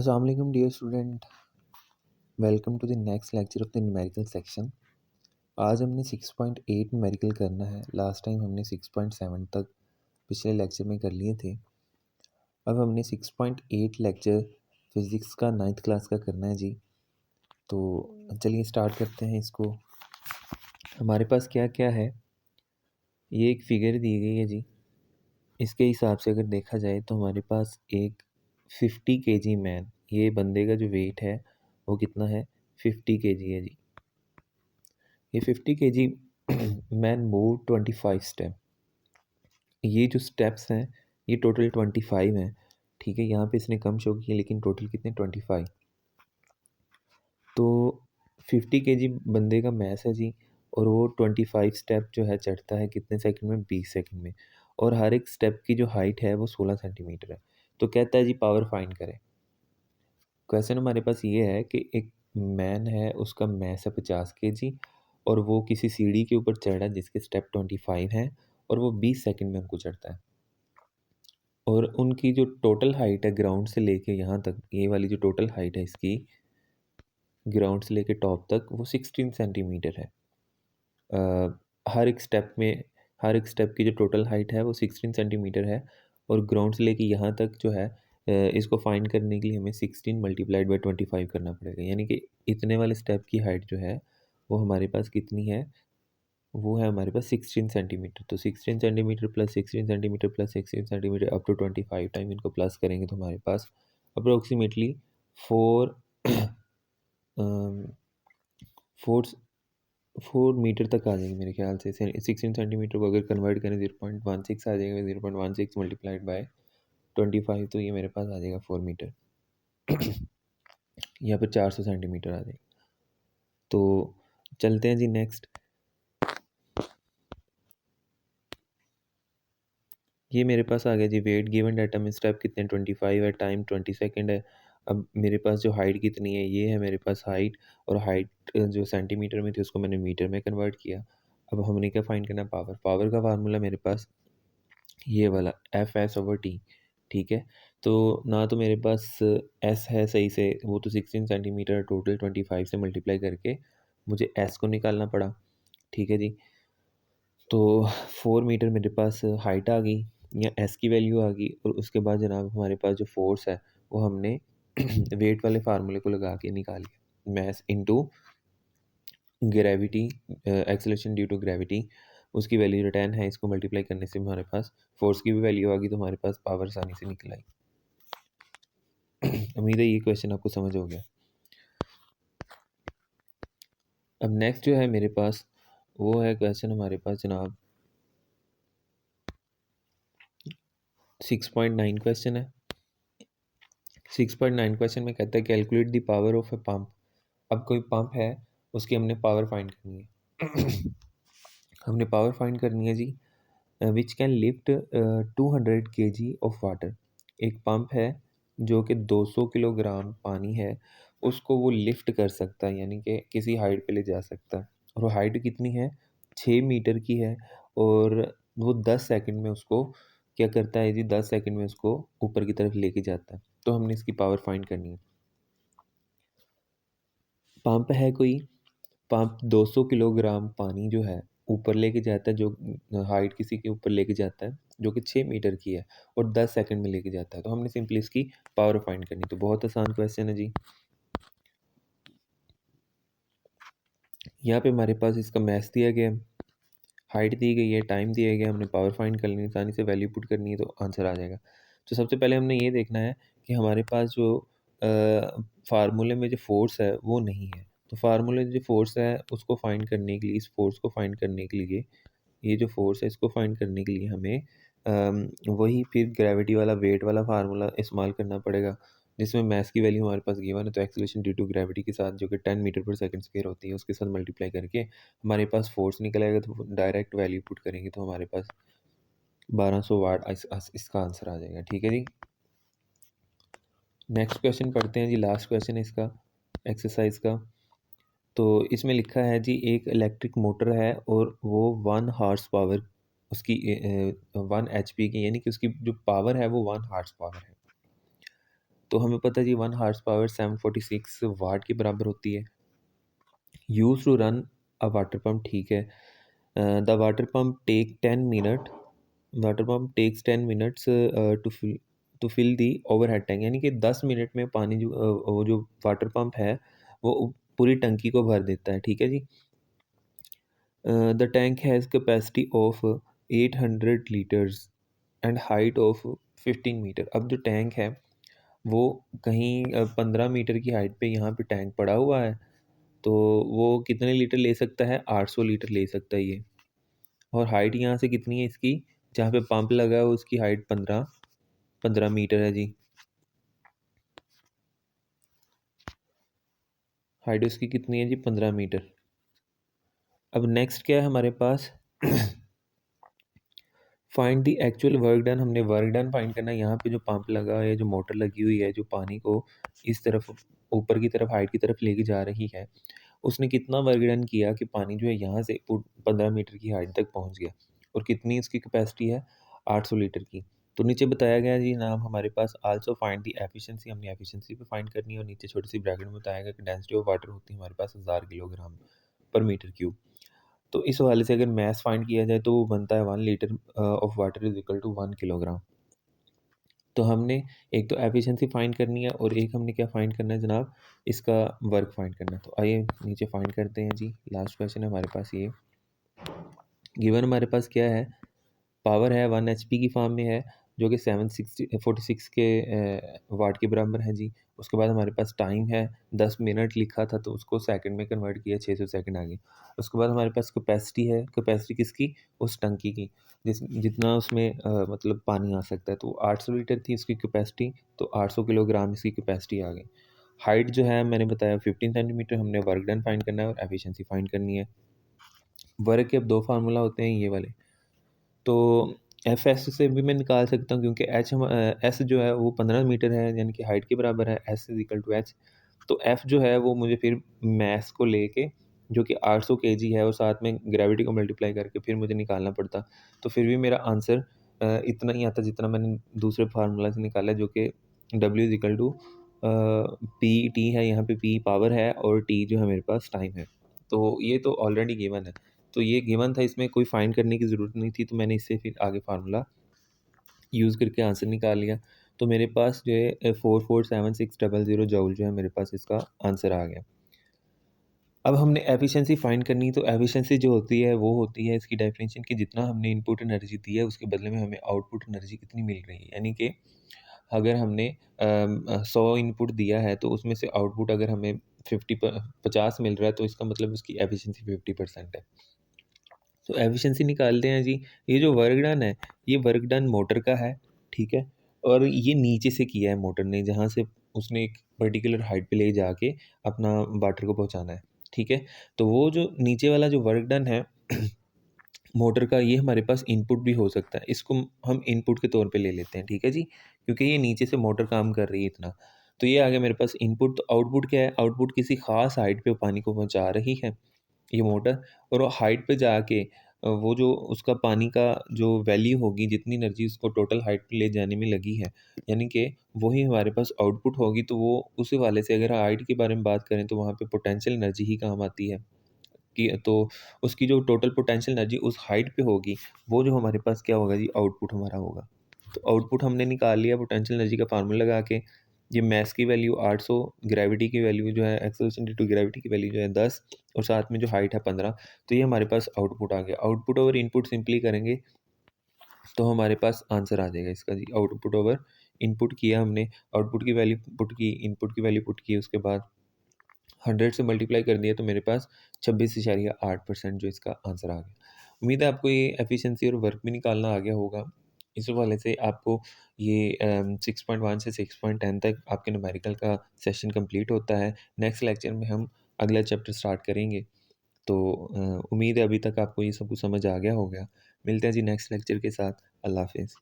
Assalamu alaikum dear student, welcome to the next lecture of the numerical section. आज हमने 6.8 numerical करना है। Last time हमने 6.7 तक पिछले लेक्चर में कर लिए थे। अब हमने 6.8 लेक्चर फिज़िक्स का 9th क्लास का करना है जी। तो चलिए स्टार्ट करते हैं इसको। हमारे पास क्या क्या है, ये एक फिगर दी गई है जी। इसके हिसाब से अगर देखा जाए तो हमारे पास एक 50 kg मैन, ये बंदे का जो वेट है वो कितना है, 50 kg है जी। ये 50 kg मैन मूव 25 स्टेप। ये जो स्टेप्स हैं ये टोटल 25 हैं, ठीक है। यहाँ पे इसने कम शो किया लेकिन टोटल कितने 25। तो 50 kg बंदे का मैस है जी, और वो 25 स्टेप जो है चढ़ता है कितने सेकंड में, 20 सेकंड में। और हर एक स्टेप की जो हाइट है वो 16 सेंटीमीटर है। तो कहता है जी पावर फाइंड करें। क्वेश्चन हमारे पास ये है कि एक मैन है, उसका मैस है 50 kg, और वो किसी सीढ़ी के ऊपर चढ़ रहा है जिसके स्टेप 25 हैं, और वो 20 सेकंड में उनको चढ़ता है। और उनकी जो टोटल हाइट है ग्राउंड से लेके यहाँ तक, ये वाली जो टोटल हाइट है इसकी ग्राउंड से लेके टॉप तक, वो 16 सेंटीमीटर है। हर एक स्टेप में, हर एक स्टेप की जो टोटल हाइट है वो 16 सेंटीमीटर है। और ग्राउंड से लेके यहाँ तक जो है, इसको फाइंड करने के लिए हमें 16 मल्टीप्लाइड बाई 25 करना पड़ेगा। यानी कि इतने वाले स्टेप की हाइट जो है वो हमारे पास कितनी है, वो है हमारे पास 16 सेंटीमीटर। तो 16 centimetre plus 16 centimetre plus 16 centimetre up to 25 time इनको प्लस करेंगे तो हमारे पास अप्रोक्सीमेटली 4 4 मीटर तक आ जाएगी मेरे ख्याल से। 16 सेंटीमीटर को अगर कन्वर्ट करें 0.16 आ जाएगा। 0.16 मल्टीप्लाइड बाय 25, तो ये मेरे पास आ जाएगा 4 मीटर। यहाँ पर 400 सेंटीमीटर आ जाएगा। तो चलते हैं जी नेक्स्ट। ये मेरे पास आ गया जी, वेट गिवन डाटा में स्टेप कितने 25 है, टाइम 20 सेकेंड है। अब मेरे पास जो हाइट कितनी है, ये है मेरे पास हाइट, और हाइट जो सेंटीमीटर में थी उसको मैंने मीटर में कन्वर्ट किया। अब हमने क्या फाइंड करना है, पावर। पावर का फार्मूला मेरे पास ये वाला F/S/T, ठीक है। तो ना तो मेरे पास S है सही से, वो तो 16 सेंटीमीटर टोटल 25 से मल्टीप्लाई करके मुझे S को निकालना पड़ा, ठीक है जी। तो 4 मीटर मेरे पास हाइट आ गई या एस की वैल्यू आ गई, और उसके बाद जनाब हमारे पास जो फोर्स है वो हमने वेट वाले फार्मूले को लगा के निकाली, mass into gravity, acceleration due to gravity. उसकी वैल्यू 10 है, इसको मल्टीप्लाई करने से हमारे पास फोर्स की भी वैल्यू आ गई, तो हमारे पास पावर आसानी से निकल आई। उम्मीद है ये क्वेश्चन आपको समझ हो गया। अब नेक्स्ट जो है मेरे पास वो है क्वेश्चन हमारे पास जनाब 6.9 क्वेश्चन है। 6.9 क्वेश्चन में कहता है calculate the power of a pump. अब कोई पंप है, उसकी हमने पावर फाइंड करनी है। हमने पावर फाइंड करनी है जी, which can lift 200 kg of water. एक पंप है जो कि 200 किलोग्राम पानी है, उसको वो लिफ्ट कर सकता है, यानी कि किसी हाइट पे ले जा सकता है। और वो हाइट कितनी है, 6 मीटर की है। और वो 10 सेकंड में उसको क्या करता है जी, 10 सेकंड में उसको ऊपर की तरफ लेके जाता है। तो हमने इसकी पावर फाइंड करनी है। पंप है कोई, पंप 200 किलोग्राम पानी जो है ऊपर लेके जाता है, जो हाइट किसी के ऊपर लेके जाता है जो कि 6 मीटर की है, और 10 सेकंड में लेके जाता है। तो हमने सिंपली इसकी पावर फाइंड करनी। तो बहुत आसान क्वेश्चन है जी। यहाँ पे हमारे पास इसका मैथ दिया गया है, हाइट दी गई है, टाइम दिया गया, हमने पावर फाइंड कर लेनी, आसानी से वैल्यू पुट करनी है तो आंसर आ जाएगा। तो सबसे पहले हमने ये देखना है कि हमारे पास जो फार्मूले में जो फोर्स है वो नहीं है। तो फार्मूले जो फोर्स है उसको फाइंड करने के लिए, इस फोर्स को फाइंड करने के लिए, ये जो फोर्स है इसको फाइंड करने के लिए हमें वही फिर ग्रेविटी वाला वेट वाला फार्मूला इस्तेमाल करना पड़ेगा, जिसमें मैथ की वैल्यू हमारे पास गिवन है। तो एक्सेलरेशन ड्यू टू ग्रेविटी के साथ जो कि 10 मीटर पर सेकंड स्क्वायर होती है, उसके साथ मल्टीप्लाई करके हमारे पास फोर्स निकल आएगा। तो डायरेक्ट वैल्यू पुट करेंगे तो हमारे पास 1200 वाट इसका आंसर आ जाएगा, ठीक है जी। नेक्स्ट क्वेश्चन पढ़ते हैं जी, लास्ट क्वेश्चन है इसका एक्सरसाइज का। तो इसमें लिखा है जी, एक इलेक्ट्रिक मोटर है और वो 1 हॉर्स पावर उसकी 1 HP की, यानी कि उसकी जो पावर है वो 1 हॉर्स पावर है। तो हमें पता है जी 1 हॉर्स पावर 746 वाट के बराबर होती है। Use to run a water pump, ठीक है। The water pump take 10 minute, water pump takes 10 minutes to fill the overhead tank, यानी कि 10 मिनट में पानी जो वो जो वाटर पम्प है वो पूरी टंकी को भर देता है, ठीक है जी। The tank has capacity of 800 litres and height of 15 metre. अब जो टैंक है वो कहीं 15 मीटर की हाइट पे यहाँ पे टैंक पड़ा हुआ है, तो वो कितने लीटर ले सकता है? 800 लीटर ले सकता है ये। और हाइट यहाँ से कितनी है इसकी, जहाँ पे पंप लगा है उसकी हाइट 15 मीटर है जी। हाइट उसकी कितनी है जी? 15 मीटर। अब नेक्स्ट क्या है हमारे पास? Find the actual work done. हमने वर्क डन फाइंड करना है। यहाँ पे जो पंप लगा है, जो मोटर लगी हुई है, जो पानी को इस तरफ ऊपर की तरफ हाइट की तरफ लेके जा रही है, उसने कितना वर्क डन किया कि पानी जो है यहाँ से 15 मीटर की हाइट तक पहुँच गया। और कितनी इसकी कैपेसिटी है? 800 लीटर की। तो नीचे बताया गया जी नाम हमारे पास आल्सो फाइंड द एफिशिएंसी। हमने एफिशिएंसी पे फाइंड करनी है और नीचे छोटी सी ब्रैकेट में बताया गया कि डेंसिटी ऑफ वाटर होती है हमारे पास 1000 किलोग्राम पर मीटर क्यूब। तो इस हवाले से अगर मास फाइंड किया जाए तो वो बनता है 1 litre of water is equal to 1 kilogram. तो हमने एक तो एफिशिएंसी फाइंड करनी है और एक हमने क्या फाइंड करना है जनाब? इसका वर्क फाइंड करना है। तो आइए नीचे फाइंड करते हैं जी। लास्ट क्वेश्चन है हमारे पास ये। गिवन हमारे पास क्या है? पावर है 1 एचपी की फॉर्म में है, जो कि 746 के वाट के बराबर है जी। उसके बाद हमारे पास टाइम है 10 मिनट लिखा था तो उसको सेकंड में कन्वर्ट किया, 600 सेकंड आ गए। उसके बाद हमारे पास कैपेसिटी है। कैपेसिटी किसकी? उस टंकी की, जितना उसमें मतलब पानी आ सकता है। तो 800 लीटर थी उसकी कैपेसिटी, तो 800 किलोग्राम इसकी कैपेसिटी आ गई। हाइट जो है मैंने बताया 15 सेंटीमीटर। हमने वर्क डन फाइंड करना है और एफिशिएंसी फाइंड करनी है। वर्क के अब दो फार्मूला होते हैं ये वाले, तो एफ एस से भी मैं निकाल सकता हूँ क्योंकि एस जो है वो 15 मीटर है, यानी कि हाइट के बराबर है। S is equal to H. तो एफ जो है वो मुझे फिर मैस को लेके, जो कि 800 केजी है, और साथ में ग्रेविटी को मल्टीप्लाई करके फिर मुझे निकालना पड़ता। तो फिर भी मेरा आंसर इतना ही आता जितना मैंने दूसरे फार्मूला से निकाला, जो कि W is equal to P T है। यहाँ पे पी पावर है और टी जो है मेरे पास टाइम है। तो ये तो ऑलरेडी गिवन है। तो ये गिवन था, इसमें कोई फाइंड करने की ज़रूरत नहीं थी, तो मैंने इससे फिर आगे फार्मूला यूज़ करके आंसर निकाल लिया। तो मेरे पास जो है 447600 जूल जो है मेरे पास इसका आंसर आ गया। अब हमने एफिशिएंसी फाइंड करनी। तो एफिशिएंसी जो होती है वो होती है इसकी डेफिनेशन कि जितना हमने इनपुट एनर्जी दी है उसके बदले में हमें आउटपुट एनर्जी कितनी मिल रही है। यानी कि अगर हमने 100 इनपुट दिया है तो उसमें से आउटपुट अगर हमें 50 मिल रहा है, तो इसका मतलब उसकी एफिशिएंसी 50% है। तो एफिशिएंसी निकालते हैं जी। ये जो वर्क डन है, ये वर्क डन मोटर का है, ठीक है। और ये नीचे से किया है मोटर ने, जहाँ से उसने एक पर्टिकुलर हाइट पे ले जाके अपना वाटर को पहुँचाना है, ठीक है। तो वो जो नीचे वाला जो वर्क डन है मोटर का, ये हमारे पास इनपुट भी हो सकता है। इसको हम इनपुट के तौर पे ले लेते हैं, ठीक है जी, क्योंकि ये नीचे से मोटर काम कर रही है इतना। तो ये आ गया मेरे पास इनपुट। तो आउटपुट क्या है? आउटपुट किसी ख़ास हाइट पे पानी को पहुँचा रही है ये मोटर, और वो हाइट पे जाके वो जो उसका पानी का जो वैल्यू होगी, जितनी एनर्जी उसको टोटल हाइट पे ले जाने में लगी है, यानी कि वही हमारे पास आउटपुट होगी। तो वो उस हवाले से अगर हाइट के बारे में बात करें तो वहाँ पे पोटेंशियल एनर्जी ही काम आती है कि तो उसकी जो टोटल पोटेंशियल एनर्जी उस हाइट पे होगी, वो जो हमारे पास क्या होगा जी? आउटपुट हमारा होगा। तो आउटपुट हमने निकाल लिया पोटेंशियल एनर्जी का फार्मूला लगा के। ये मास की वैल्यू 800, ग्रेविटी की वैल्यू जो है एक्सेलरेशन ड्यू टू ग्रेविटी की वैल्यू जो है 10, और साथ में जो हाइट है 15। तो ये हमारे पास आउटपुट आ गया। आउटपुट ओवर इनपुट सिंपली करेंगे तो हमारे पास आंसर आ जाएगा इसका जी। आउटपुट ओवर इनपुट किया हमने, आउटपुट की वैल्यू पुट की, इनपुट की वैल्यू पुट की, उसके बाद 100 से मल्टीप्लाई कर दिया तो मेरे पास 26.8% जो इसका आंसर आ गया। उम्मीद है आपको ये एफिशिएंसी और वर्क भी निकालना आ गया होगा। इस हवाले से आपको ये 6.1 से 6.10 तक आपके न्यूमेरिकल का सेशन कंप्लीट होता है। नेक्स्ट लेक्चर में हम अगला चैप्टर स्टार्ट करेंगे। तो उम्मीद है अभी तक आपको ये सब कुछ समझ आ गया होगा। मिलते हैं जी नेक्स्ट लेक्चर के साथ। अल्लाह हाफ़िज़।